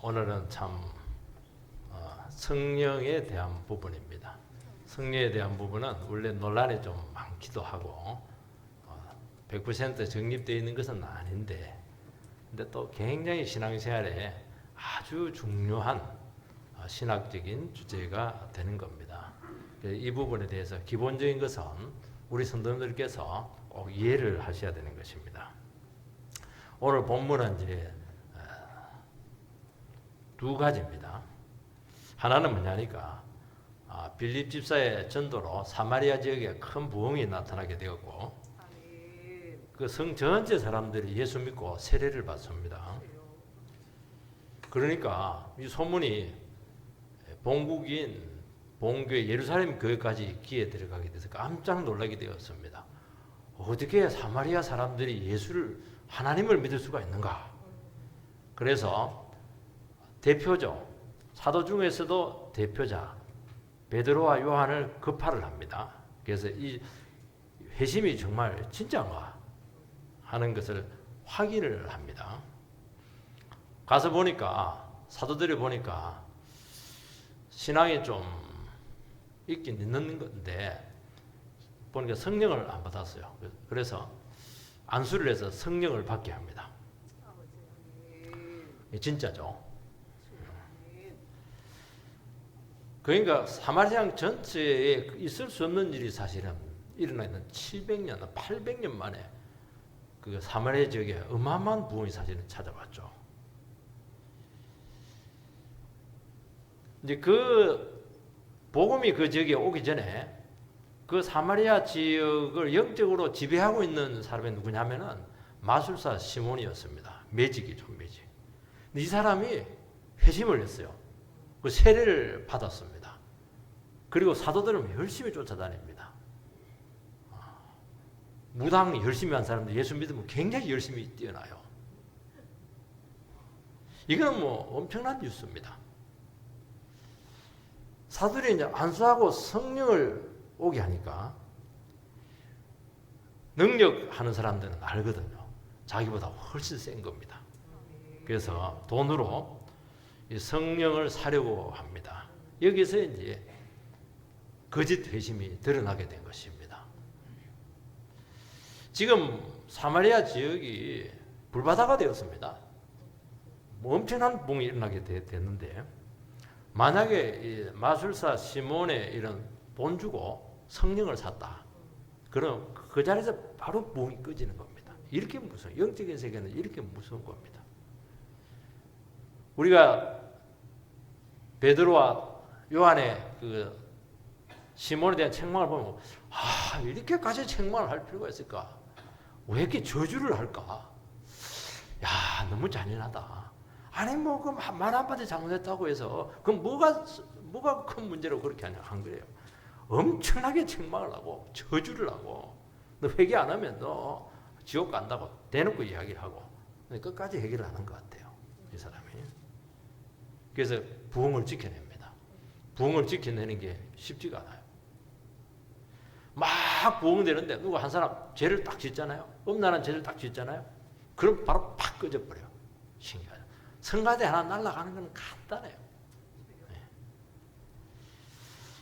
오늘은 참 성령에 대한 부분입니다. 성령에 대한 부분은 원래 논란이 좀 많기도 하고 100% 정립되어 있는 것은 아닌데, 근데 또 굉장히 신앙생활에 아주 중요한 신학적인 주제가 되는 겁니다. 이 부분에 대해서 기본적인 것은 우리 성도님들께서 꼭 이해를 하셔야 되는 것입니다. 오늘 본문은 이제 두 가지입니다. 하나는 뭐냐니까 빌립 집사의 전도로 사마리아 지역에 큰 부흥이 나타나게 되었고 그 성 전체 사람들이 예수 믿고 세례를 받습니다. 그러니까 이 소문이 본국인 본교회 예루살렘 교회까지 귀에 들어가게 돼서 깜짝 놀라게 되었습니다. 어떻게 사마리아 사람들이 예수를 하나님을 믿을 수가 있는가? 그래서 대표죠. 사도 중에서도 대표자 베드로와 요한을 급파를 합니다. 그래서 이 회심이 정말 진짜인가 하는 것을 확인을 합니다. 가서 보니까 사도들이 보니까 신앙이 좀 있긴 있는 건데 보니까 성령을 안 받았어요. 그래서 안수를 해서 성령을 받게 합니다. 진짜죠. 그러니까 사마리아 전체에 있을 수 없는 일이 사실은 일어나 있는 700년, 800년 만에 그 사마리아 지역에 어마어마한 부흥이 사실은 찾아왔죠. 이제 그 복음이 그 지역에 오기 전에 그 사마리아 지역을 영적으로 지배하고 있는 사람이 누구냐면은 마술사 시몬이었습니다. 매직이죠, 매직. 이 사람이 회심을 했어요. 그 세례를 받았습니다. 그리고 사도들은 열심히 쫓아다닙니다. 무당 열심히 한 사람들 예수 믿으면 굉장히 열심히 뛰어나요. 이거는 뭐 엄청난 뉴스입니다. 사도들이 이제 안수하고 성령을 오게 하니까 능력하는 사람들은 알거든요. 자기보다 훨씬 센 겁니다. 그래서 돈으로 성령을 사려고 합니다. 여기서 이제 거짓 회심이 드러나게 된 것입니다. 지금 사마리아 지역이 불바다가 되었습니다. 뭐 엄청난 부흥이 일어나게 됐는데 만약에 마술사 시몬의 이런 돈 주고 성령을 샀다. 그럼 그 자리에서 바로 부흥이 꺼지는 겁니다. 이렇게 무서운, 영적인 세계는 이렇게 무서운 겁니다. 우리가 베드로와 요한의 그 시몬에 대한 책망을 보면 이렇게까지 책망을 할 필요가 있을까? 왜 이렇게 저주를 할까? 야, 너무 잔인하다. 아니 뭐 그 말 한마디 잘못했다고 해서 그럼 뭐가 큰 문제로 그렇게 한 거예요? 엄청나게 책망을 하고 저주를 하고 너 회개 안 하면 너 지옥 간다고 대놓고 이야기를 하고 끝까지 해결을 하는 것 같아요. 이 사람이. 그래서 부흥을 지켜냅니다. 부흥을 지켜내는 게 쉽지가 않아요. 막 부흥되는데 누가 한 사람 죄를 딱 짓잖아요. 음란한 죄를 딱 짓잖아요. 그럼 바로 팍 꺼져버려요. 신기하죠. 성가대 하나 날아가는 건 간단해요. 네.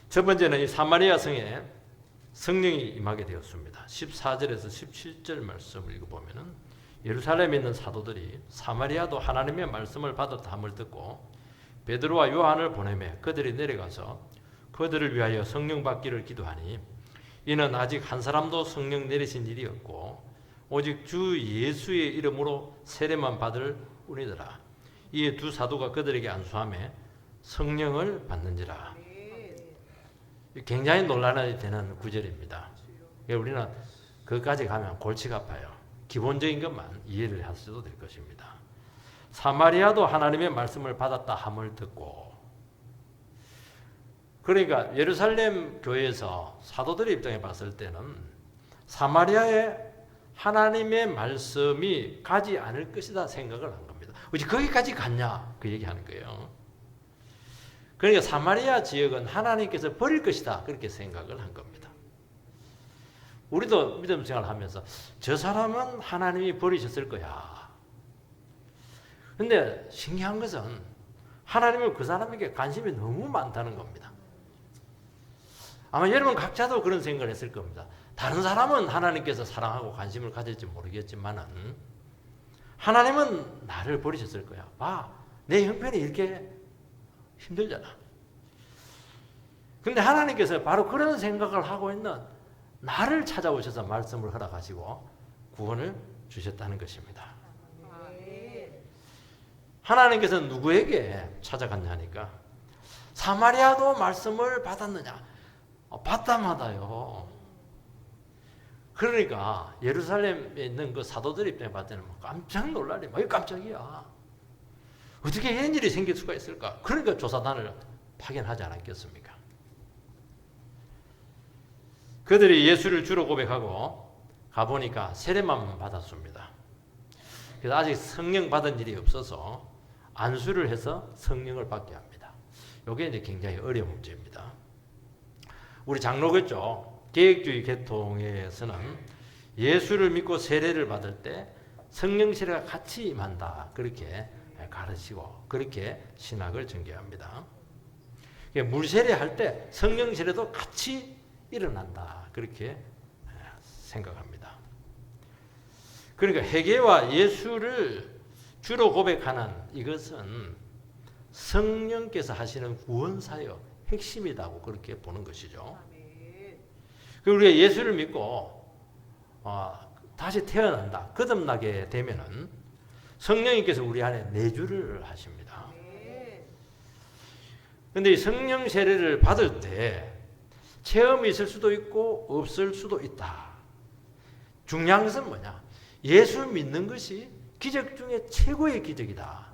첫 번째는 이 사마리아 성에 성령이 임하게 되었습니다. 14절에서 17절 말씀을 읽어보면 예루살렘에 있는 사도들이 사마리아도 하나님의 말씀을 받았다 함을 듣고 베드로와 요한을 보내매 그들이 내려가서 그들을 위하여 성령 받기를 기도하니 이는 아직 한 사람도 성령 내리신 일이 없고 오직 주 예수의 이름으로 세례만 받을 뿐이더라. 이에 두 사도가 그들에게 안수하며 성령을 받는지라. 굉장히 논란이 되는 구절입니다. 우리는 그까지 가면 골치가 아파요. 기본적인 것만 이해를 하셔도 될 것입니다. 사마리아도 하나님의 말씀을 받았다 함을 듣고, 그러니까 예루살렘 교회에서 사도들의 입장에 봤을 때는 사마리아에 하나님의 말씀이 가지 않을 것이다 생각을 한 겁니다. 왜 거기까지 갔냐 그 얘기하는 거예요. 그러니까 사마리아 지역은 하나님께서 버릴 것이다 그렇게 생각을 한 겁니다. 우리도 믿음 생활을 하면서 저 사람은 하나님이 버리셨을 거야. 근데 신기한 것은 하나님은 그 사람에게 관심이 너무 많다는 겁니다. 아마 여러분 각자도 그런 생각을 했을 겁니다. 다른 사람은 하나님께서 사랑하고 관심을 가질지 모르겠지만은 하나님은 나를 버리셨을 거야. 봐, 내 형편이 이렇게 힘들잖아. 근데 하나님께서 바로 그런 생각을 하고 있는 나를 찾아오셔서 말씀을 허락하시고 구원을 주셨다는 것입니다. 하나님께서는 누구에게 찾아갔냐니까 사마리아도 말씀을 받았느냐? 받다마다요. 그러니까 예루살렘에 있는 그 사도들 입장에 봤을 때는 깜짝 놀라리. 뭐 깜짝이야. 어떻게 이런 일이 생길 수가 있을까? 그러니까 조사단을 파견하지 않았겠습니까? 그들이 예수를 주로 고백하고 가보니까 세례만 받았습니다. 그래서 아직 성령 받은 일이 없어서 안수를 해서 성령을 받게 합니다. 이게 이제 굉장히 어려운 문제입니다. 우리 장로교죠. 개혁주의 계통에서는 예수를 믿고 세례를 받을 때 성령 세례가 같이 임한다. 그렇게 가르치고 그렇게 신학을 전개합니다. 물세례 할 때 성령 세례도 같이 일어난다. 그렇게 생각합니다. 그러니까 회개와 예수를 주로 고백하는 이것은 성령께서 하시는 구원사역 핵심이라고 그렇게 보는 것이죠. 우리가 예수를 믿고 다시 태어난다, 거듭나게 되면은 성령님께서 우리 안에 내주를 하십니다. 그런데 이 성령 세례를 받을 때 체험이 있을 수도 있고 없을 수도 있다. 중요한 것은 뭐냐? 예수 믿는 것이 기적 중에 최고의 기적이다.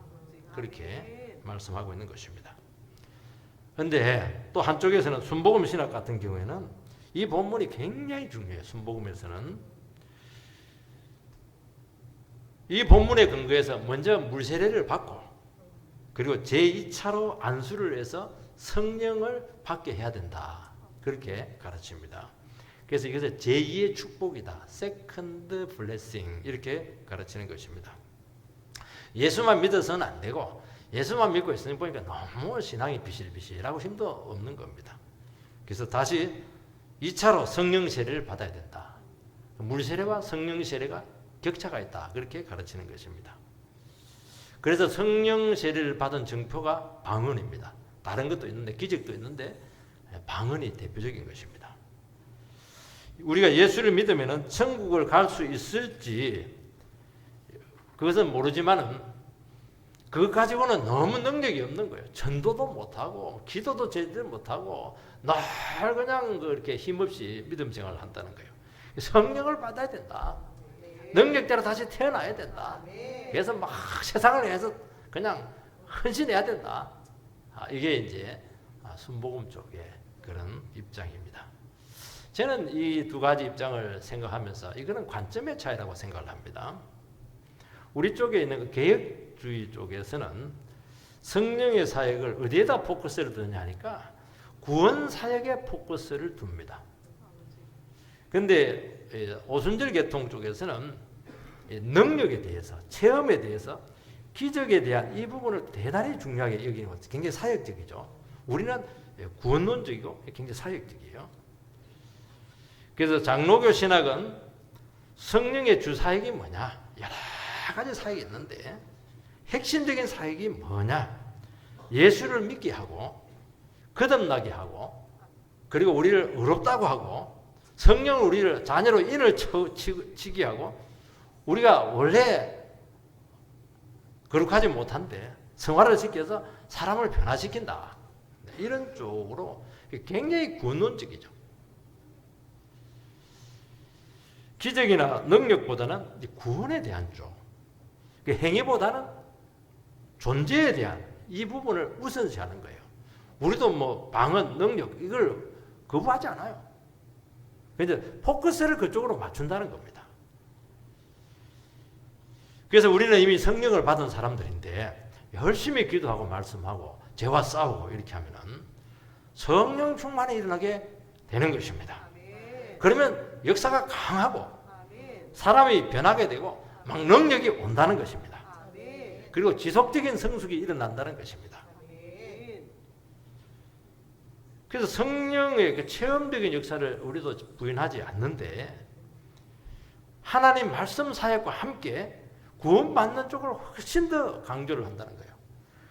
그렇게 말씀하고 있는 것입니다. 그런데 또 한쪽에서는 순복음 신학 같은 경우에는 이 본문이 굉장히 중요해요. 순복음에서는 이 본문에 근거해서 먼저 물세례를 받고 그리고 제2차로 안수를 해서 성령을 받게 해야 된다. 그렇게 가르칩니다. 그래서 이것을 제2의 축복이다. 세컨드 블레싱 이렇게 가르치는 것입니다. 예수만 믿어서는 안 되고 예수만 믿고 있으니 보니까 너무 신앙이 비실비실하고 힘도 없는 겁니다. 그래서 다시 2차로 성령 세례를 받아야 된다. 물 세례와 성령 세례가 격차가 있다. 그렇게 가르치는 것입니다. 그래서 성령 세례를 받은 증표가 방언입니다. 다른 것도 있는데 기적도 있는데 방언이 대표적인 것입니다. 우리가 예수를 믿으면 천국을 갈 수 있을지 그것은 모르지만은 그것 가지고는 너무 능력이 없는 거예요. 전도도 못하고 기도도 제대로 못하고 늘 그냥 그렇게 힘없이 믿음 생활을 한다는 거예요. 성령을 받아야 된다. 능력대로 다시 태어나야 된다. 그래서 막 세상을 위해서 그냥 헌신해야 된다. 이게 이제 순복음 쪽의 그런 입장입니다. 저는 이 두 가지 입장을 생각하면서 이거는 관점의 차이라고 생각을 합니다. 우리 쪽에 있는 그 개혁주의 쪽에서는 성령의 사역을 어디에다 포커스를 두느냐 하니까 구원 사역에 포커스를 둡니다. 그런데 오순절 계통 쪽에서는 능력에 대해서, 체험에 대해서, 기적에 대한 이 부분을 대단히 중요하게 여기는 것이 굉장히 사역적이죠. 우리는 구원론적이고 굉장히 사역적이에요. 그래서 장로교 신학은 성령의 주 사역이 뭐냐? 여러 가지 사역이 있는데 핵심적인 사역이 뭐냐? 예수를 믿게 하고 거듭나게 하고 그리고 우리를 의롭다고 하고 성령을 우리를 자녀로 인을 치게 하고 우리가 원래 거룩하지 못한데 성화를 시켜서 사람을 변화시킨다. 이런 쪽으로 굉장히 구원론적이죠. 기적이나 능력보다는 구원에 대한 쪽, 행위보다는 존재에 대한 이 부분을 우선시하는 거예요. 우리도 뭐 방언, 능력 이걸 거부하지 않아요. 그런데 포커스를 그쪽으로 맞춘다는 겁니다. 그래서 우리는 이미 성령을 받은 사람들인데 열심히 기도하고 말씀하고 죄와 싸우고 이렇게 하면은 성령 충만이 일어나게 되는 것입니다. 그러면 역사가 강하고 사람이 변하게 되고 막 능력이 온다는 것입니다. 그리고 지속적인 성숙이 일어난다는 것입니다. 그래서 성령의 그 체험적인 역사를 우리도 부인하지 않는데 하나님 말씀 사역과 함께 구원받는 쪽을 훨씬 더 강조를 한다는 거예요.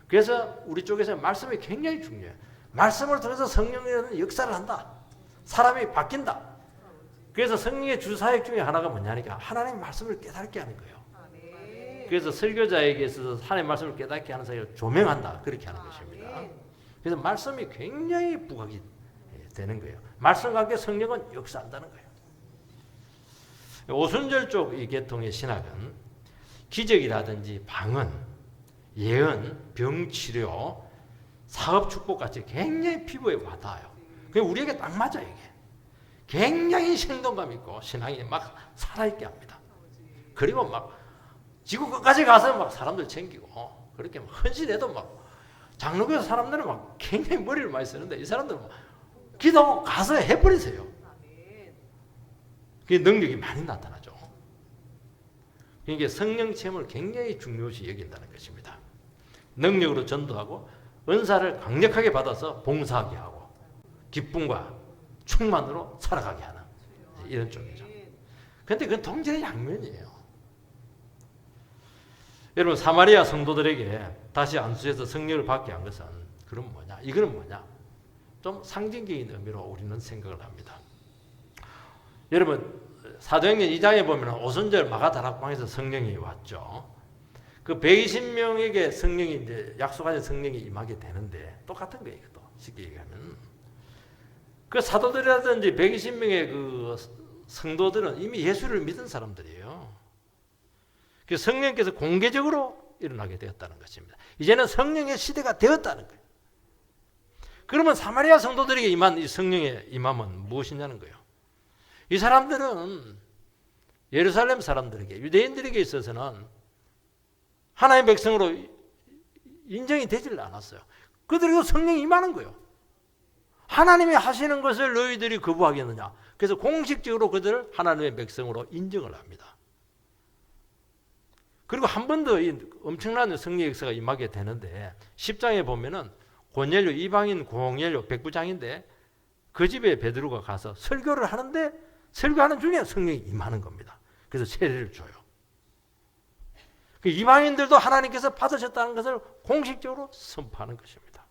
그래서 우리 쪽에서 말씀이 굉장히 중요해요. 말씀을 통해서 성령의 역사를 한다. 사람이 바뀐다. 그래서 성령의 주사역 중에 하나가 뭐냐니까 하나님 말씀을 깨닫게 하는 거예요. 그래서 설교자에게 있어서 하나님 말씀을 깨닫게 하는 사역을 조명한다. 그렇게 하는 것입니다. 그래서 말씀이 굉장히 부각이 되는 거예요. 말씀과 함께 성령은 역사한다는 거예요. 오순절 쪽 이 계통의 신학은 기적이라든지 방언, 예언, 병치료, 사업 축복같이 굉장히 피부에 와닿아요. 그게 우리에게 딱 맞아 이게. 굉장히 생동감 있고 신앙이 막 살아있게 합니다. 그리고 막 지구 끝까지 가서 막 사람들 챙기고 그렇게 막 헌신해도 막 장로교회 사람들은 막 굉장히 머리를 많이 쓰는데 이 사람들은 막 기도하고 가서 해버리세요. 그게 능력이 많이 나타나죠. 그러니까 성령 체험을 굉장히 중요시 여긴다는 것입니다. 능력으로 전도하고 은사를 강력하게 받아서 봉사하게 하고 기쁨과 충만으로 살아가게 하는 이런 쪽이죠. 그런데 그건 동전의 양면이에요. 여러분 사마리아 성도들에게 다시 안수해서 성령을 받게 한 것은 그럼 뭐냐? 이거는 뭐냐? 좀 상징적인 의미로 우리는 생각을 합니다. 여러분 사도행전 2장에 보면 오순절 마가다락방에서 성령이 왔죠. 그 120명에게 성령이 이제 약속하신 성령이 임하게 되는데 똑같은 거예요. 이것도 쉽게 얘기하면 그 사도들이라든지 120명의 그 성도들은 이미 예수를 믿은 사람들이에요. 그 성령께서 공개적으로 일어나게 되었다는 것입니다. 이제는 성령의 시대가 되었다는 거예요. 그러면 사마리아 성도들에게 임한 이 성령의 임함은 무엇이냐는 거예요. 이 사람들은 예루살렘 사람들에게 유대인들에게 있어서는 하나님의 백성으로 인정이 되질 않았어요. 그들에게 성령이 임하는 거예요. 하나님이 하시는 것을 너희들이 거부하겠느냐. 그래서 공식적으로 그들을 하나님의 백성으로 인정을 합니다. 그리고 한 번 더 엄청난 성령 역사가 임하게 되는데 10장에 보면은 고넬료 이방인 고넬료 백부장인데 그 집에 베드로가 가서 설교를 하는데 설교하는 중에 성령이 임하는 겁니다. 그래서 세례를 줘요. 그 이방인들도 하나님께서 받으셨다는 것을 공식적으로 선포하는 것입니다.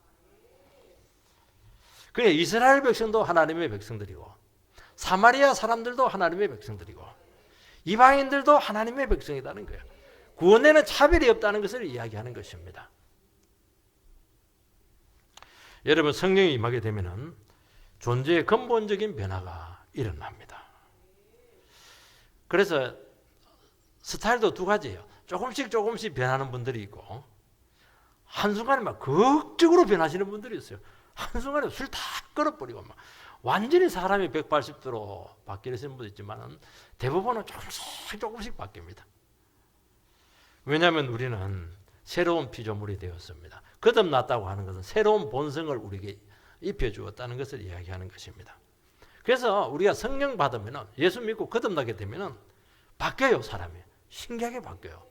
그러니까 이스라엘 백성도 하나님의 백성들이고 사마리아 사람들도 하나님의 백성들이고 이방인들도 하나님의 백성이라는 거예요. 구원에는 차별이 없다는 것을 이야기하는 것입니다. 여러분 성령이 임하게 되면은 존재의 근본적인 변화가 일어납니다. 그래서 스타일도 두 가지예요. 조금씩 변하는 분들이 있고 한순간에 막 극적으로 변하시는 분들이 있어요. 한순간에 술 다 끊어버리고 막 완전히 사람이 180도로 바뀌시는 분도 있지만 대부분은 조금씩 바뀝니다. 왜냐하면 우리는 새로운 피조물이 되었습니다. 거듭났다고 하는 것은 새로운 본성을 우리에게 입혀주었다는 것을 이야기하는 것입니다. 그래서 우리가 성령 받으면 예수 믿고 거듭나게 되면 바뀌어요. 사람이. 신기하게 바뀌어요.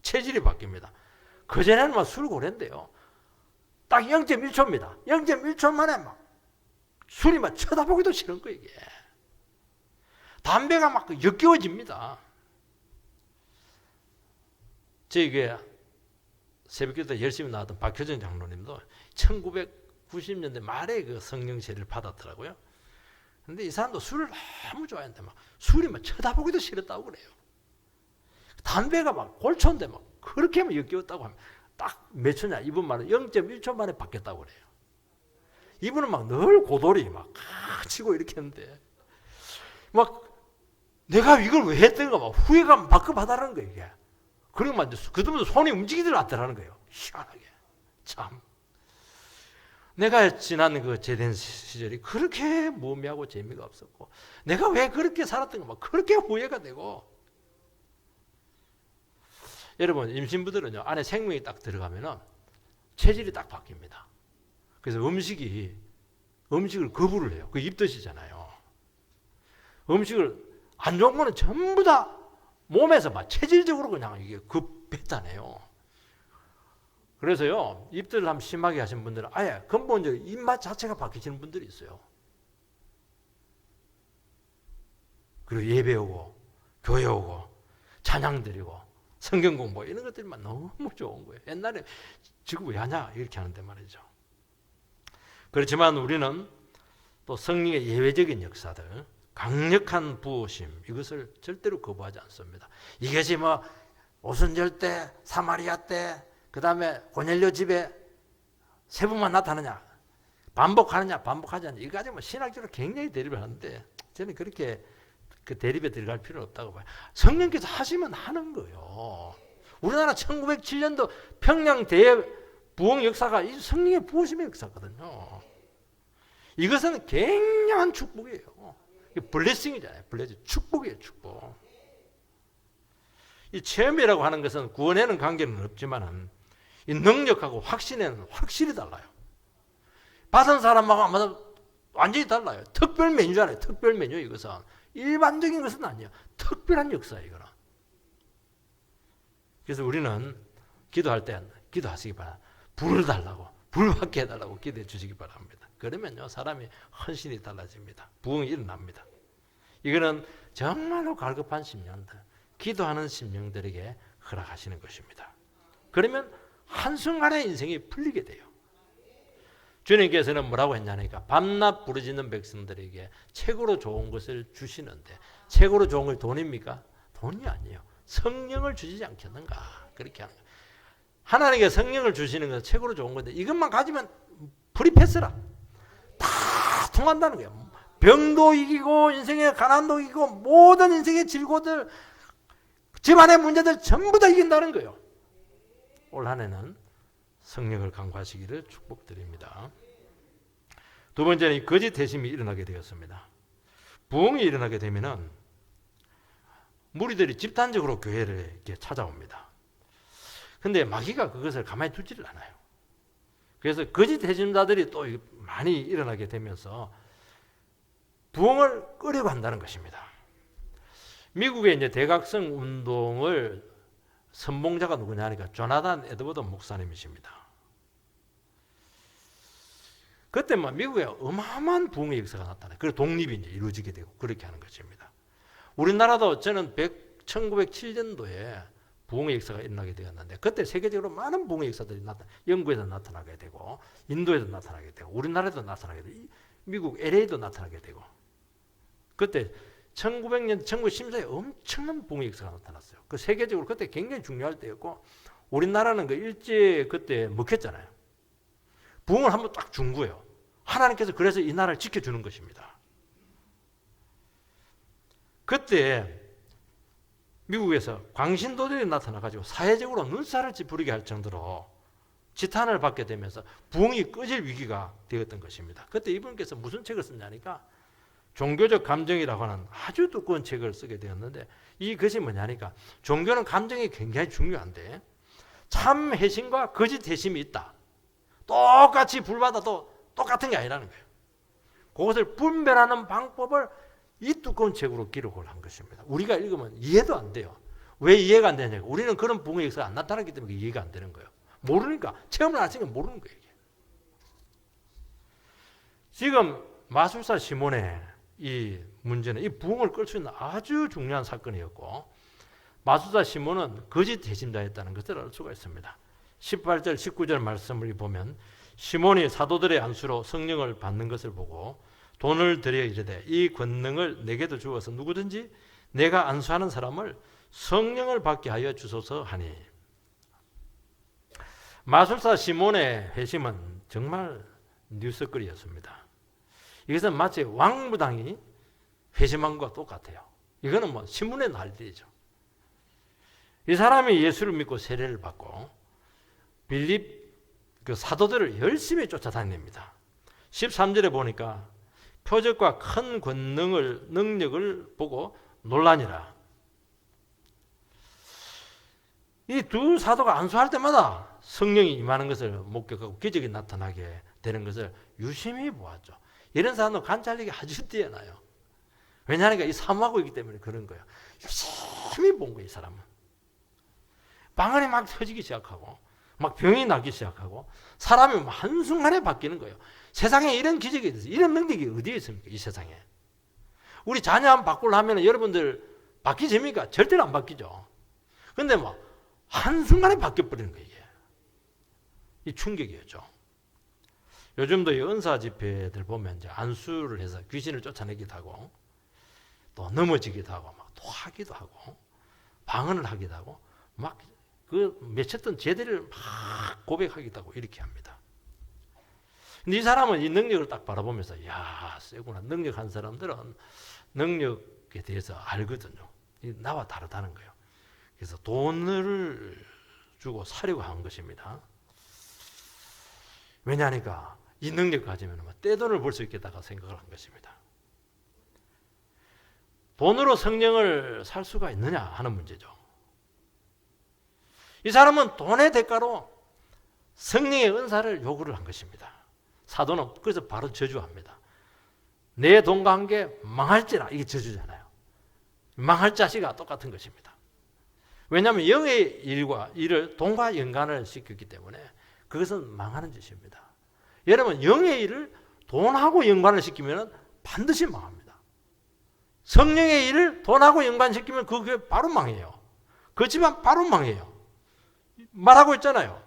체질이 바뀝니다. 그전에는 막 술고래인데요. 딱 0.1초입니다. 0.1초 만에 막 술이 막 쳐다보기도 싫은 거예요. 이게. 담배가 막 역겨워집니다. 저희 새벽기도 열심히 나왔던 박효정 장로님도 1990년대 말에 그 성령 세례를 받았더라고요. 근데 이 사람도 술을 너무 좋아했는데 막 술이 막 쳐다보기도 싫었다고 그래요. 담배가 막 골초인데 막 그렇게 막 역겨웠다고 하면 딱 몇 초냐? 이분 말은 0.1초 만에 바뀌었다고 그래요. 이분은 막 늘 고돌이 막 치고 이렇게 했는데 막 내가 이걸 왜 했던가 막 후회감 바꿔받아라는 거예요. 이게. 그리고 막 그러면서 손이 움직이질 않더라는 거예요. 희한하게. 참. 내가 지난 그 제된 시절이 그렇게 무의미하고 재미가 없었고 내가 왜 그렇게 살았던가 막 그렇게 후회가 되고 여러분 임신부들은요 안에 생명이 딱 들어가면은 체질이 딱 바뀝니다. 그래서 음식을 거부를 해요. 그 입덧이잖아요. 음식을 안 좋은 거는 전부 다 몸에서 막 체질적으로 그냥 이게 뱉어내요. 그래서요, 입들을 한번 심하게 하신 분들은 아예 근본적으로 입맛 자체가 바뀌시는 분들이 있어요. 그리고 예배 오고, 교회 오고, 찬양 드리고, 성경 공부 이런 것들만 너무 좋은 거예요. 옛날에 지금 왜 하냐 이렇게 하는데 말이죠. 그렇지만 우리는 또 성령의 예외적인 역사들, 강력한 부으심 이것을 절대로 거부하지 않습니다. 이것이 뭐 오순절 때, 사마리아 때, 그 다음에 고넬료 집에 세 번만 나타나냐, 반복하느냐, 반복하지 않느냐, 이거 가지고 신학적으로 굉장히 대립을 하는데 저는 그렇게 그 대립에 들어갈 필요는 없다고 봐요. 성령께서 하시면 하는 거예요. 우리나라 1907년도 평양 대부흥 역사가 이 성령의 부으심의 역사거든요. 이것은 굉장한 축복이에요. 블레싱이잖아요. 블레싱, 축복이에요, 축복. 이 체험이라고 하는 것은 구원에는 관계는 없지만은 이 능력하고 확신에는 확실히 달라요. 받은 사람하고 완전히 달라요. 특별 메뉴잖아요. 특별 메뉴 이것은. 일반적인 것은 아니에요. 특별한 역사예요, 이거는. 그래서 우리는 기도할 때 기도하시기 바랍니다. 불을 달라고, 불 받게 해달라고 기도해 주시기 바랍니다. 그러면요, 사람이 헌신이 달라집니다. 부흥이 일어납니다. 이거는 정말로 갈급한 심령들, 기도하는 심령들에게 허락하시는 것입니다. 그러면 한순간에 인생이 풀리게 돼요. 주님께서는 뭐라고 했냐니까 밤낮 부르짖는 백성들에게 최고로 좋은 것을 주시는데 최고로 좋은 걸 돈입니까? 돈이 아니에요. 성령을 주시지 않겠는가 그렇게 하는 거예요. 하나님께 성령을 주시는 것은 최고로 좋은 건데 이것만 가지면 프리패스라 다 통한다는 거예요. 병도 이기고 인생의 가난도 이기고 모든 인생의 질고들 집안의 문제들 전부 다 이긴다는 거예요. 올 한 해는 성령을 강구하시기를 축복드립니다. 두 번째는 이 거짓 대심이 일어나게 되었습니다. 부흥이 일어나게 되면은 무리들이 집단적으로 교회를 이렇게 찾아옵니다. 근데 마귀가 그것을 가만히 두지를 않아요. 그래서 거짓 대심자들이 또 많이 일어나게 되면서 부흥을 끄려고 한다는 것입니다. 미국의 이제 대각성 운동을 선봉자가 누구냐 하니까 조나단 에드워드 목사님이십니다. 그때 막 미국에 어마어마한 부흥의 역사가 나타나요. 그리고 독립이 이제 이루어지게 되고 그렇게 하는 것입니다. 우리나라도 저는 1907년도에 부흥의 역사가 일어나게 되었는데 그때 세계적으로 많은 부흥의 역사들이 영국에도 나타나게 되고 인도에도 나타나게 되고 우리나라에도 나타나게 되고 미국 LA도 나타나게 되고 그때 1900년, 1910년대에 엄청난 부흥의 역사가 나타났어요. 그 세계적으로 그때 굉장히 중요할 때였고 우리나라는 그 일제 그때 먹혔잖아요. 부흥을 한번 딱 준 거예요. 하나님께서 그래서 이 나라를 지켜주는 것입니다. 그때 미국에서 광신도들이 나타나가지고 사회적으로 눈살을 찌푸리게 할 정도로 지탄을 받게 되면서 부흥이 꺼질 위기가 되었던 것입니다. 그때 이분께서 무슨 책을 썼냐니까 종교적 감정이라고 하는 아주 두꺼운 책을 쓰게 되었는데 이것이 뭐냐니까 종교는 감정이 굉장히 중요한데 참 회심과 거짓 회심이 있다. 똑같이 불받아도 똑같은 게 아니라는 거예요. 그것을 분별하는 방법을 이 두꺼운 책으로 기록을 한 것입니다. 우리가 읽으면 이해도 안 돼요. 왜 이해가 안 되냐고. 우리는 그런 부흥의 역사가 안 나타났기 때문에 이해가 안 되는 거예요. 모르니까 체험을 안 했으니까 모르는 거예요. 이게. 지금 마술사 시몬의 이 문제는 이 부흥을 끌 수 있는 아주 중요한 사건이었고 마술사 시몬은 거짓 회심자였다는 것을 알 수가 있습니다. 18절 19절 말씀을 보면 시몬이 사도들의 안수로 성령을 받는 것을 보고 돈을 들여 이르되 이 권능을 내게도 주어서 누구든지 내가 안수하는 사람을 성령을 받게 하여 주소서 하니 마술사 시몬의 회심은 정말 뉴스거리였습니다. 이것은 마치 왕무당이 회심한 것과 똑같아요. 이거는 뭐 신문에 날 일이죠. 이 사람이 예수를 믿고 세례를 받고 빌립 그 사도들을 열심히 쫓아다닙니다. 13절에 보니까 표적과 큰 권능을 능력을 보고 놀라니라. 이 두 사도가 안수할 때마다 성령이 임하는 것을 목격하고 기적이 나타나게 되는 것을 유심히 보았죠. 이런 사람은 관찰력이 아주 뛰어나요. 왜냐하니까 이 사모하고 있기 때문에 그런 거예요. 열심히 본 거예요, 이 사람은. 방언이 막 터지기 시작하고 막 병이 나기 시작하고 사람이 한순간에 바뀌는 거예요. 세상에 이런 기적이 있어요. 이런 능력이 어디에 있습니까? 이 세상에. 우리 자녀 한번 바꾸려면 여러분들 바뀌십니까? 절대로 안 바뀌죠. 근데 막 한순간에 바뀌어버리는 거예요. 이게. 이 충격이었죠. 요즘도 이 은사 집회들 보면 이제 안수를 해서 귀신을 쫓아내기도 하고 또 넘어지기도 하고 막 토하기도 하고 방언을 하기도 하고 막 그 맺혔던 죄들을 막 고백하기도 하고 이렇게 합니다. 근데 이 사람은 이 능력을 딱 바라보면서 야 세구나. 능력한 사람들은 능력에 대해서 알거든요. 나와 다르다는 거예요. 그래서 돈을 주고 사려고 한 것입니다. 왜냐하니까 이 능력 가지면 떼돈을 벌 수 있겠다고 생각을 한 것입니다. 돈으로 성령을 살 수가 있느냐 하는 문제죠. 이 사람은 돈의 대가로 성령의 은사를 요구를 한 것입니다. 사도는 그래서 바로 저주합니다. 내 돈과 함께 망할지라. 이게 저주잖아요. 망할 자식아 똑같은 것입니다. 왜냐하면 영의 일을 돈과 연관을 시켰기 때문에 그것은 망하는 짓입니다. 여러분 영의 일을 돈하고 연관을 시키면 반드시 망합니다. 성령의 일을 돈하고 연관시키면 그 교회 바로 망해요. 그 집안 바로 망해요. 말하고 있잖아요.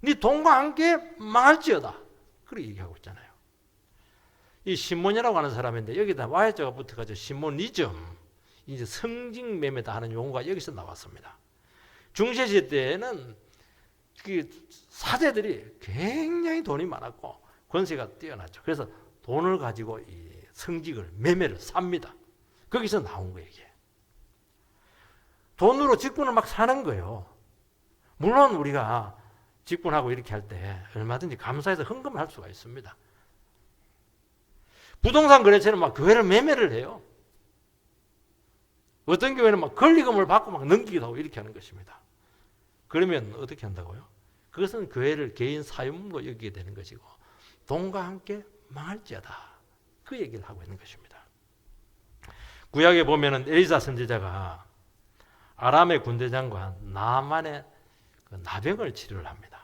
네 돈과 함께 망할지어다. 그렇게 얘기하고 있잖아요. 이 시몬이라고 하는 사람인데 여기다 Y자가 붙어가지고 시모니즘, 이제 성직매매다 하는 용어가 여기서 나왔습니다. 중세시대 때에는 그 사제들이 굉장히 돈이 많았고 권세가 뛰어났죠. 그래서 돈을 가지고 이 성직을 매매를 삽니다. 거기서 나온 거예요. 이게. 돈으로 직분을 막 사는 거예요. 물론 우리가 직분하고 이렇게 할 때 얼마든지 감사해서 헌금을 할 수가 있습니다. 부동산 거래처는 막 교회를 매매를 해요. 어떤 교회는 막 권리금을 받고 막 넘기기도 하고 이렇게 하는 것입니다. 그러면 어떻게 한다고요? 그것은 교회를 개인 사유물로 여기게 되는 것이고 돈과 함께 망할지어다. 그 얘기를 하고 있는 것입니다. 구약에 보면은 엘리사 선지자가 아람의 군대장과 나만의 그 나병을 치료를 합니다.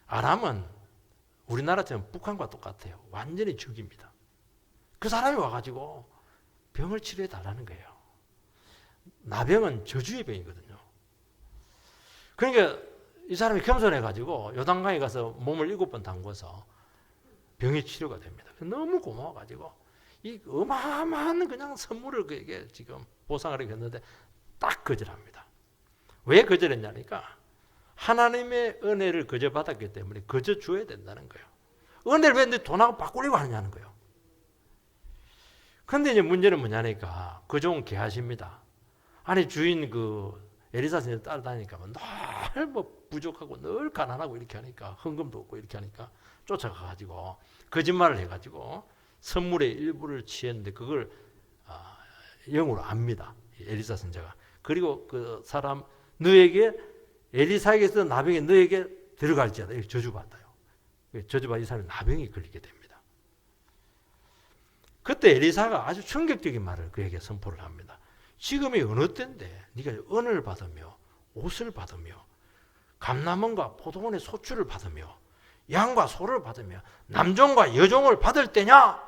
아람은 우리나라처럼 북한과 똑같아요. 완전히 적입니다. 그 사람이 와가지고 병을 치료해 달라는 거예요. 나병은 저주의 병이거든요. 그러니까 이 사람이 겸손해가지고 요단강에 가서 몸을 7번 담궈서 병이 치료가 됩니다. 너무 고마워가지고 이 어마어마한 그냥 선물을 그에게 지금 보상을 했는데 딱 거절합니다. 왜 거절했냐니까 하나님의 은혜를 거저받았기 때문에 거저 줘야 된다는 거예요. 은혜를 왜 내 돈하고 바꾸려고 하느냐는 거예요. 그런데 이제 문제는 뭐냐니까 그종은 개하십니다. 아니 주인 그 엘리사 선생님 따라다니까 늘 뭐 부족하고 늘 가난하고 이렇게 하니까 헌금도 없고 이렇게 하니까 쫓아가가지고 거짓말을 해가지고 선물의 일부를 취했는데 그걸 영으로 압니다. 엘리사 선자가. 그리고 그 사람 너에게 엘리사에게서 나병이 너에게 들어갈지어다. 이렇게 저주받아요. 저주받아 이 사람이 나병이 걸리게 됩니다. 그때 엘리사가 아주 충격적인 말을 그에게 선포를 합니다. 지금이 어느 때인데 네가 은을 받으며 옷을 받으며 감람원과 포도원의 소출을 받으며 양과 소를 받으며 남종과 여종을 받을 때냐?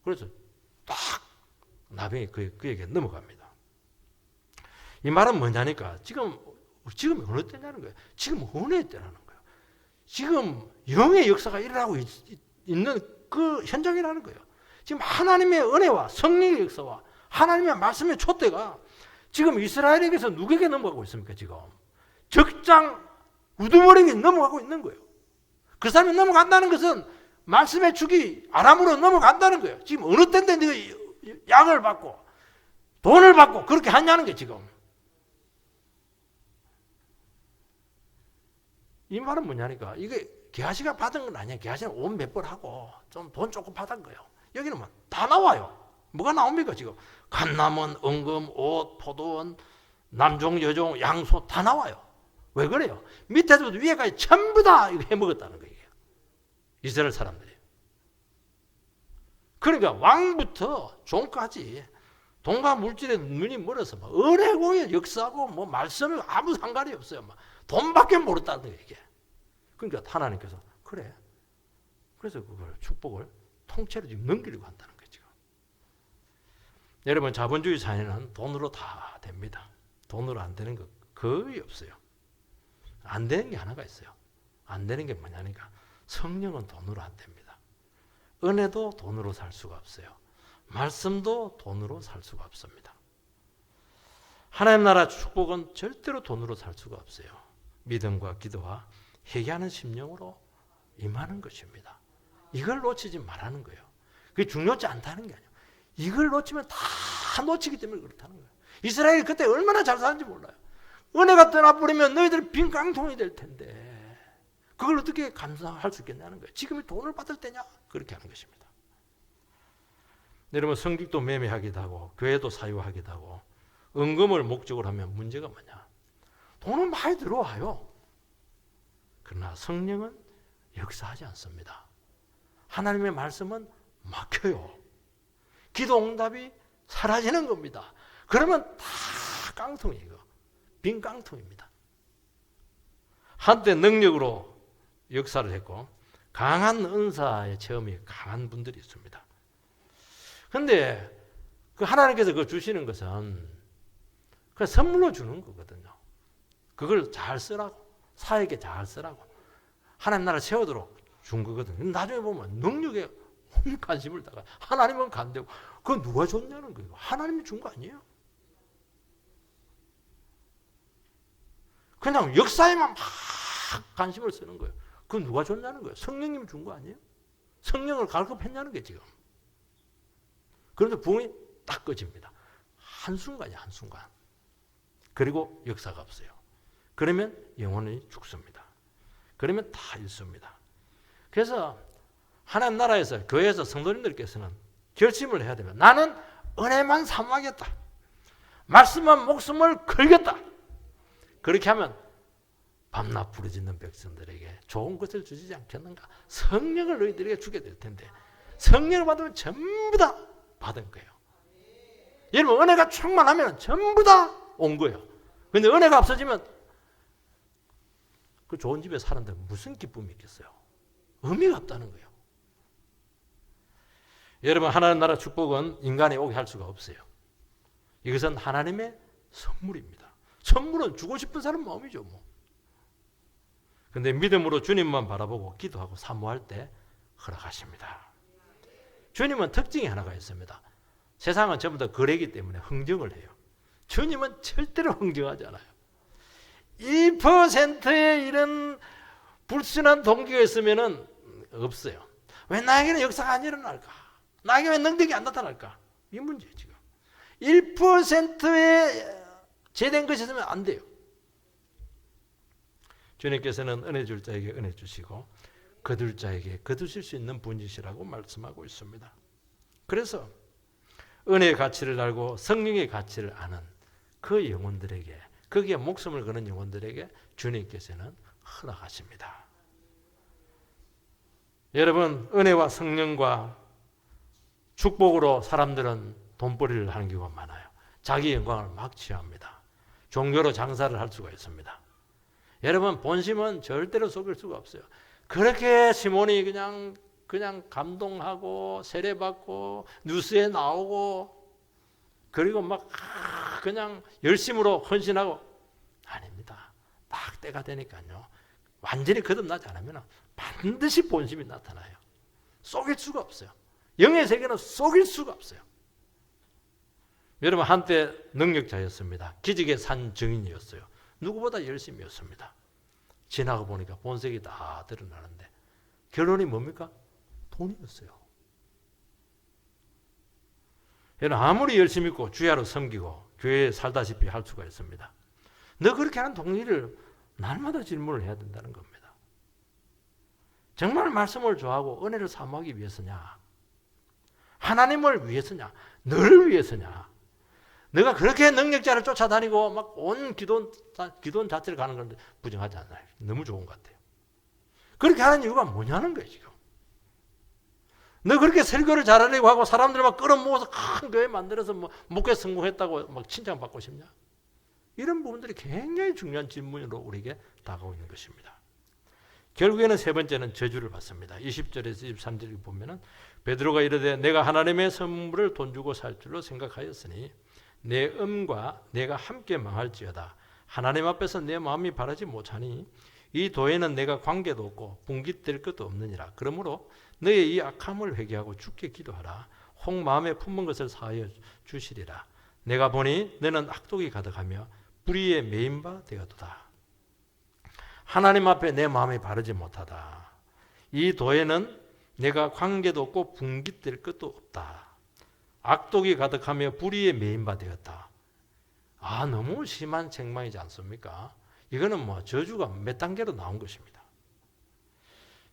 그래서 딱 나병이 그에게 넘어갑니다. 이 말은 뭐냐니까 지금 어느 때냐는 거예요. 지금 은혜의 때라는 거예요. 지금 영의 역사가 일어나고 있는 그 현장이라는 거예요. 지금 하나님의 은혜와 성령의 역사와 하나님의 말씀의 촛대가 지금 이스라엘에게서 누구에게 넘어가고 있습니까? 지금 적장 우두머리에 넘어가고 있는 거예요. 그 사람이 넘어간다는 것은 말씀의 축이 아람으로 넘어간다는 거예요. 지금 어느 때인데 네가 약을 받고 돈을 받고 그렇게 하냐는 게 지금. 이 말은 뭐냐니까 이게 게하시가 받은 건 아니야. 게하시는 옷 몇 벌 하고 좀 돈 조금 받은 거예요. 여기는 뭐 다 나와요. 뭐가 나옵니까 지금? 감람원, 은금, 옷, 포도원, 남종, 여종, 양소 다 나와요. 왜 그래요? 밑에서부터 위에까지 전부 다 이거 해먹었다는 거예요. 이스라엘 사람들이. 그러니까 왕부터 종까지 돈과 물질에 눈이 멀어서 막 은혜고의 역사고 뭐 말씀에 아무 상관이 없어요. 막 돈밖에 모른다는 거예요, 이게. 그러니까 하나님께서 그래. 그래서 그걸 축복을 통째로 지금 넘기려고 한다는 거죠. 여러분, 자본주의 사회는 돈으로 다 됩니다. 돈으로 안 되는 거 거의 없어요. 안 되는 게 하나가 있어요. 안 되는 게 뭐냐니까 성령은 돈으로 안 됩니다. 은혜도 돈으로 살 수가 없어요. 말씀도 돈으로 살 수가 없습니다. 하나님 나라 축복은 절대로 돈으로 살 수가 없어요. 믿음과 기도와 회개하는 심령으로 임하는 것입니다. 이걸 놓치지 말라는 거예요. 그게 중요하지 않다는 게 아니에요. 이걸 놓치면 다 놓치기 때문에 그렇다는 거예요. 이스라엘이 그때 얼마나 잘 사는지 몰라요. 은혜가 떠나버리면 너희들 빈 깡통이 될 텐데 그걸 어떻게 감사할 수 있겠냐는 거예요. 지금이 돈을 받을 때냐? 그렇게 하는 것입니다. 여러분, 성직도 매매하기도 하고 교회도 사유하기도 하고 은금을 목적으로 하면 문제가 뭐냐? 돈은 많이 들어와요. 그러나 성령은 역사하지 않습니다. 하나님의 말씀은 막혀요. 기도 응답이 사라지는 겁니다. 그러면 다 깡통이에요. 빈 깡통입니다. 한때 능력으로 역사를 했고 강한 은사의 체험이 강한 분들이 있습니다. 그런데 그 하나님께서 그 주시는 것은 그 선물로 주는 거거든요. 그걸 잘 쓰라고, 사에게 잘 쓰라고 하나님 나라 세우도록 준 거거든요. 나중에 보면 능력에 온 관심을 다가 하나님은 간대고 그건 누가 줬냐는 거예요. 하나님이 준 거 아니에요. 그냥 역사에만 막 관심을 쓰는 거예요. 그건 누가 줬냐는 거예요. 성령님이 준 거 아니에요? 성령을 갈급했냐는 게 지금. 그런데 부흥이 딱 꺼집니다. 한순간이야, 한순간. 그리고 역사가 없어요. 그러면 영혼이 죽습니다. 그러면 다 잃습니다. 그래서 하나님 나라에서 교회에서 성도님들께서는 결심을 해야 되면 나는 은혜만 사모하겠다. 말씀만 목숨을 걸겠다. 그렇게 하면 밤낮 부르짖는 백성들에게 좋은 것을 주시지 않겠는가? 성령을 너희들에게 주게 될 텐데 성령을 받으면 전부 다 받은 거예요. 여러분, 은혜가 충만하면 전부 다 온 거예요. 그런데 은혜가 없어지면 그 좋은 집에 사는데 무슨 기쁨이 있겠어요? 의미가 없다는 거예요. 여러분, 하나님 나라 축복은 인간이 오게 할 수가 없어요. 이것은 하나님의 선물입니다. 선물은 주고 싶은 사람 마음이죠. 그런데 믿음으로 주님만 바라보고 기도하고 사모할 때 허락하십니다. 주님은 특징이 하나가 있습니다. 세상은 전부 다 거래이기 때문에 흥정을 해요. 주님은 절대로 흥정하지 않아요. 2%의 이런 불순한 동기가 있으면 없어요. 왜 나에게는 역사가 안 일어날까? 나에게 왜 능력이 안 나타날까? 이 문제예요, 지금. 1%의 제된 것이 있으면 안 돼요. 주님께서는 은혜 줄 자에게 은혜 주시고 거둘 자에게 거두실 수 있는 분이시라고 말씀하고 있습니다. 그래서 은혜의 가치를 알고 성령의 가치를 아는 그 영혼들에게, 거기에 목숨을 거는 영혼들에게 주님께서는 허락하십니다. 여러분, 은혜와 성령과 축복으로 사람들은 돈벌이를 하는 경우가 많아요. 자기 영광을 막 취합니다. 종교로 장사를 할 수가 있습니다. 여러분, 본심은 절대로 속일 수가 없어요. 그렇게 시몬이 그냥 감동하고 세례받고 뉴스에 나오고 그리고 막 그냥 열심으로 헌신하고 아닙니다. 딱 때가 되니까요. 완전히 거듭나지 않으면 반드시 본심이 나타나요. 속일 수가 없어요. 영의 세계는 속일 수가 없어요. 여러분, 한때 능력자였습니다. 기적의 산 증인이었어요. 누구보다 열심히 했습니다. 지나가 보니까 본색이 다 드러나는데 결론이 뭡니까? 돈이었어요. 여러분, 아무리 열심히 있고 주야로 섬기고 교회에 살다시피 할 수가 있습니다. 너 그렇게 하는 동리를 날마다 질문을 해야 된다는 겁니다. 정말 말씀을 좋아하고 은혜를 사모하기 위해서냐? 하나님을 위해서냐? 너를 위해서냐? 내가 그렇게 능력자를 쫓아다니고 막 온 기도원 자체를 가는 건데 부정하지 않아요. 너무 좋은 것 같아요. 그렇게 하는 이유가 뭐냐는 거예요, 지금. 너 그렇게 설교를 잘하려고 하고 사람들 막 끌어모아서 큰 교회 만들어서 뭐 목회 성공했다고 막 칭찬받고 싶냐? 이런 부분들이 굉장히 중요한 질문으로 우리에게 다가오고 있는 것입니다. 결국에는 세 번째는 저주를 받습니다. 20절에서 23절을 보면은 베드로가 이르되 내가 하나님의 선물을 돈 주고 살 줄로 생각하였으니 내 음과 내가 함께 망할지어다. 하나님 앞에서 내 마음이 바르지 못하니 이 도에는 내가 관계도 없고 분깃될 것도 없느니라. 그러므로 너의 이 악함을 회개하고 주께 기도하라. 혹 마음에 품은 것을 사하여 주시리라. 내가 보니 너는 악독이 가득하며 불의에 매인 바 되었도다. 하나님 앞에 내 마음이 바르지 못하다. 이 도에는 내가 관계도 없고 분깃될 것도 없다. 악독이 가득하며 불의에 매인 바 되었다. 너무 심한 책망이지 않습니까? 이거는 뭐 저주가 몇 단계로 나온 것입니다.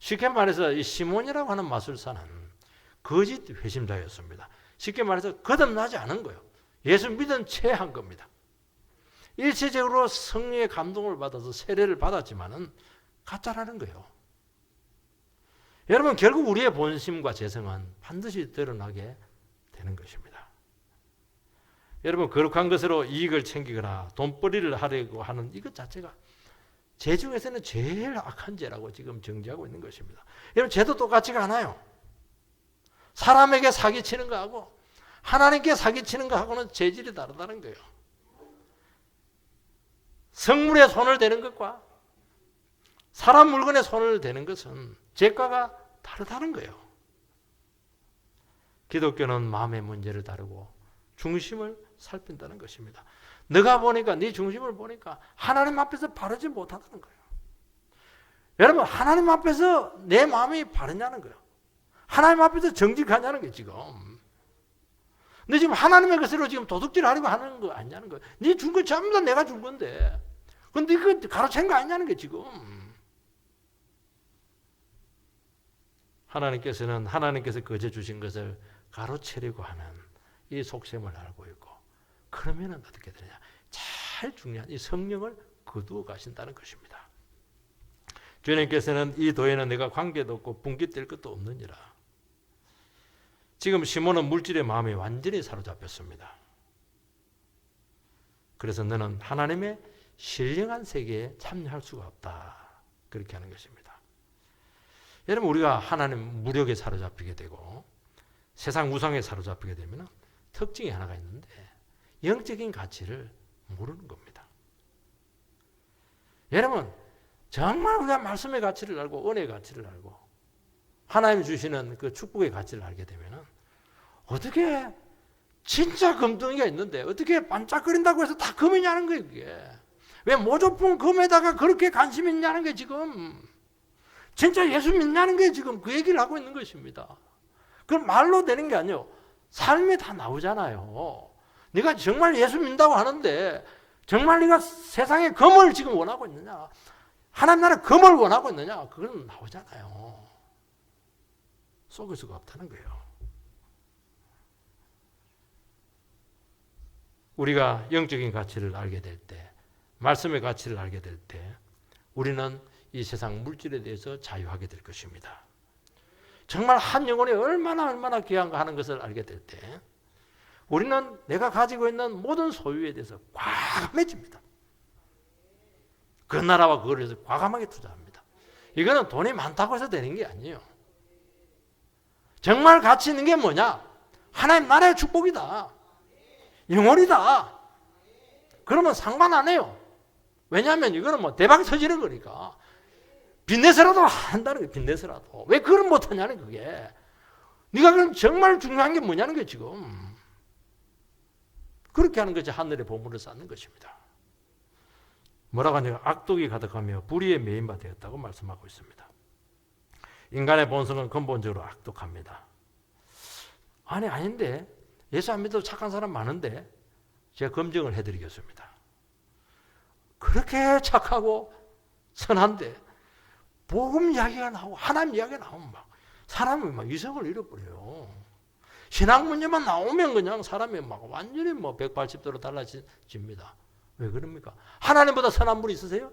쉽게 말해서 이 시몬이라고 하는 마술사는 거짓 회심자였습니다. 쉽게 말해서 거듭나지 않은 거예요. 예수 믿은 채 한 겁니다. 일시적으로 성령의 감동을 받아서 세례를 받았지만은 가짜라는 거예요. 여러분, 결국 우리의 본심과 재성은 반드시 드러나게 되는 것입니다. 여러분, 거룩한 것으로 이익을 챙기거나 돈벌이를 하려고 하는 이것 자체가 죄 중에서는 제일 악한 죄라고 지금 정지하고 있는 것입니다. 여러분, 죄도 똑같지가 않아요. 사람에게 사기치는 거하고 하나님께 사기치는 거하고는 재질이 다르다는 거예요. 성물에 손을 대는 것과 사람 물건에 손을 대는 것은 죄과가 다르다는 거예요. 기독교는 마음의 문제를 다루고 중심을 살핀다는 것입니다. 네가 보니까, 네 중심을 보니까 하나님 앞에서 바르지 못하다는 거예요. 여러분, 하나님 앞에서 내 마음이 바르냐는 거예요. 하나님 앞에서 정직하냐는 게 지금. 근데 지금 하나님의 것으로 지금 도둑질 하려고 하는 거 아니냐는 거예요. 네 준 거 전부 다 내가 준 건데. 근데 이거 가로챈 거 아니냐는 게 지금. 하나님께서 거저 주신 것을 가로채려고 하는 이 속셈을 알고 있고, 그러면 어떻게 되느냐? 제일 중요한 이 성령을 거두어 가신다는 것입니다. 주님께서는 이 도에는 내가 관계도 없고 분깃될 것도 없느니라. 지금 시몬은 물질의 마음에 완전히 사로잡혔습니다. 그래서 너는 하나님의 신령한 세계에 참여할 수가 없다. 그렇게 하는 것입니다. 여러분, 우리가 하나님 무력에 사로잡히게 되고 세상 우상에 사로잡히게 되면 특징이 하나가 있는데 영적인 가치를 모르는 겁니다. 여러분, 정말 우리가 말씀의 가치를 알고 은혜의 가치를 알고 하나님이 주시는 그 축복의 가치를 알게 되면 어떻게 진짜 금덩이가 있는데 어떻게 반짝거린다고 해서 다 금이냐는 거예요. 그게 왜 모조품 금에다가 그렇게 관심이 있냐는 게 지금 진짜 예수 믿냐는 게 지금 그 얘기를 하고 있는 것입니다. 그건 말로 되는 게 아니에요. 삶에 다 나오잖아요. 네가 정말 예수 믿는다고 하는데 정말 네가 세상에 금을 지금 원하고 있느냐, 하나님 나라 금을 원하고 있느냐, 그건 나오잖아요. 속을 수가 없다는 거예요. 우리가 영적인 가치를 알게 될 때, 말씀의 가치를 알게 될 때 우리는 이 세상 물질에 대해서 자유하게 될 것입니다. 정말 한 영혼이 얼마나 귀한가 하는 것을 알게 될 때 우리는 내가 가지고 있는 모든 소유에 대해서 과감해집니다. 그 나라와 그걸 위해서 과감하게 투자합니다. 이거는 돈이 많다고 해서 되는 게 아니에요. 정말 가치 있는 게 뭐냐? 하나님 나라의 축복이다. 영원이다. 그러면 상관 안 해요. 왜냐하면 이거는 뭐 대박 터지는 거니까. 빚내서라도 한다는 거예요. 빚내서라도. 왜 그걸 못하냐는 그게. 네가 그럼 정말 중요한 게 뭐냐는 게 지금. 그렇게 하는 것이 하늘의 보물을 쌓는 것입니다. 뭐라고 하냐면 악독이 가득하며 불의에 매인 바 되었다고 말씀하고 있습니다. 인간의 본성은 근본적으로 악독합니다. 아닌데 예수 안 믿어도 착한 사람 많은데 제가 검증을 해드리겠습니다. 그렇게 착하고 선한데 복음 이야기가 나오고 하나님 이야기가 나오면 막 사람이 막 이성을 잃어버려요. 신앙 문제만 나오면 그냥 사람이 막 완전히 뭐 180도로 달라집니다. 왜 그럽니까? 하나님보다 선한 분이 있으세요?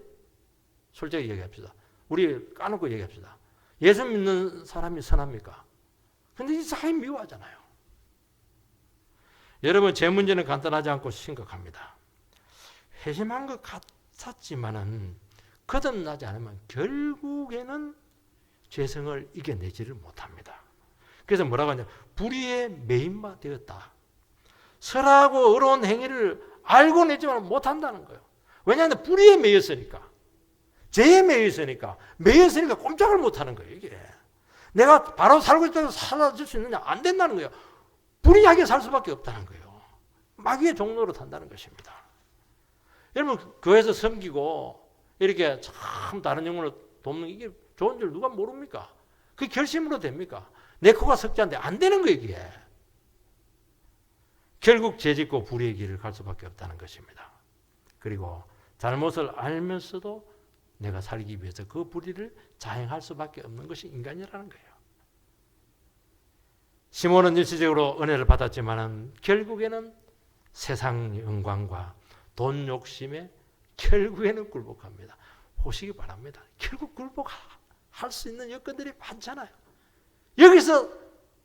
솔직히 얘기합시다. 우리 까놓고 얘기합시다. 예수 믿는 사람이 선합니까? 근데 이 사람이 미워하잖아요. 여러분, 제 문제는 간단하지 않고 심각합니다. 회심한 것 같았지만은 거듭나지 않으면 결국에는 죄성을 이겨내지를 못합니다. 그래서 뭐라고 하냐? 불의의 매인바 되었다. 설하고 어려운 행위를 알고는 있지만 못한다는 거예요. 왜냐하면 불의에 매였으니까. 죄에 매였으니까. 매였으니까 꼼짝을 못하는 거예요. 이게. 내가 바로 살고 있다고 살아줄 수 있느냐? 안 된다는 거예요. 불의하게 살 수밖에 없다는 거예요. 마귀의 종로로 탄다는 것입니다. 여러분 교회에서 섬기고 이렇게 참 다른 영혼을 돕는 이게 좋은 줄 누가 모릅니까? 그게 결심으로 됩니까? 내 코가 석자인데 안 되는 거예요. 이게. 결국 죄짓고 불의의 길을 갈 수밖에 없다는 것입니다. 그리고 잘못을 알면서도 내가 살기 위해서 그 불의를 자행할 수밖에 없는 것이 인간이라는 거예요. 시몬은 일시적으로 은혜를 받았지만 결국에는 세상 영광과 돈 욕심에 결국에는 굴복합니다. 보시기 바랍니다. 결국 굴복할 수 있는 여건들이 많잖아요. 여기서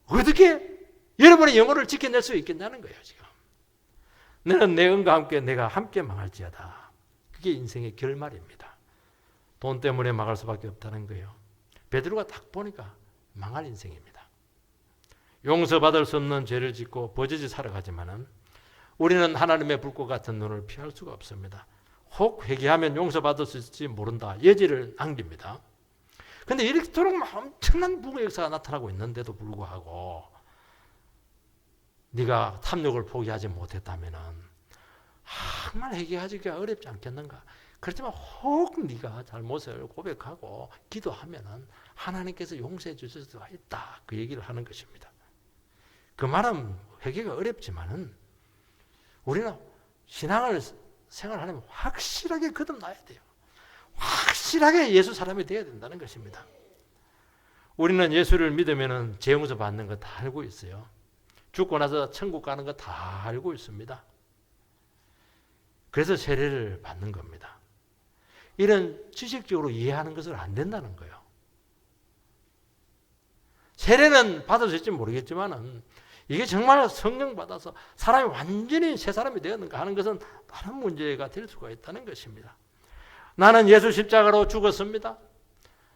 어떻게 여러분의 영혼을 지켜낼 수 있겠냐는 거예요. 지금 너는 내 은과 함께 내가 함께 망할지어다. 그게 인생의 결말입니다. 돈 때문에 망할 수밖에 없다는 거예요. 베드로가 딱 보니까 망할 인생입니다. 용서받을 수 없는 죄를 짓고 버젓이 살아가지만은 우리는 하나님의 불꽃 같은 눈을 피할 수가 없습니다. 혹 회개하면 용서받을 수 있을지 모른다. 예지를 남깁니다. 그런데 이렇도록 엄청난 부흥의 역사가 나타나고 있는데도 불구하고 네가 탐욕을 포기하지 못했다면 정말 회개하기가 어렵지 않겠는가? 그렇지만 혹 네가 잘못을 고백하고 기도하면 하나님께서 용서해 주실 수가 있다. 그 얘기를 하는 것입니다. 그 말은 회개가 어렵지만은 우리는 신앙을 생활하려면 확실하게 거듭나야 돼요. 확실하게 예수 사람이 되어야 된다는 것입니다. 우리는 예수를 믿으면 죄 용서 받는 거 다 알고 있어요. 죽고 나서 천국 가는 거 다 알고 있습니다. 그래서 세례를 받는 겁니다. 이런 지식적으로 이해하는 것은 안 된다는 거예요. 세례는 받아질지 모르겠지만은 이게 정말 성령 받아서 사람이 완전히 새 사람이 되었는가 하는 것은 다른 문제가 될 수가 있다는 것입니다. 나는 예수 십자가로 죽었습니다.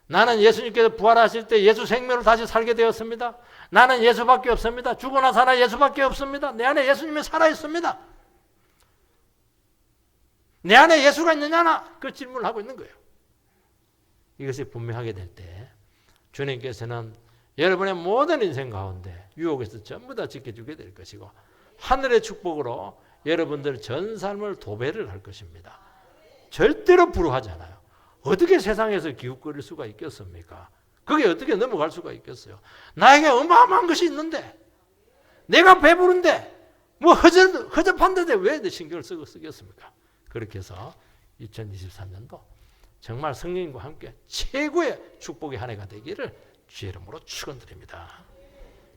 나는 예수님께서 부활하실 때 예수 생명으로 다시 살게 되었습니다. 나는 예수밖에 없습니다. 죽으나 살아 예수밖에 없습니다. 내 안에 예수님이 살아있습니다. 내 안에 예수가 있느냐나 그 질문을 하고 있는 거예요. 이것이 분명하게 될 때 주님께서는 여러분의 모든 인생 가운데 유혹에서 전부 다 지켜주게 될 것이고 하늘의 축복으로 여러분들 전 삶을 도배를 할 것입니다. 절대로 불우하지 않아요. 어떻게 세상에서 기웃거릴 수가 있겠습니까? 그게 어떻게 넘어갈 수가 있겠어요? 나에게 어마어마한 것이 있는데 내가 배부른데 뭐 허접한데 왜 내 신경을 쓰겠습니까? 그렇게 해서 2023년도 정말 성령님과 함께 최고의 축복의 한 해가 되기를 주의 이름으로 축원드립니다.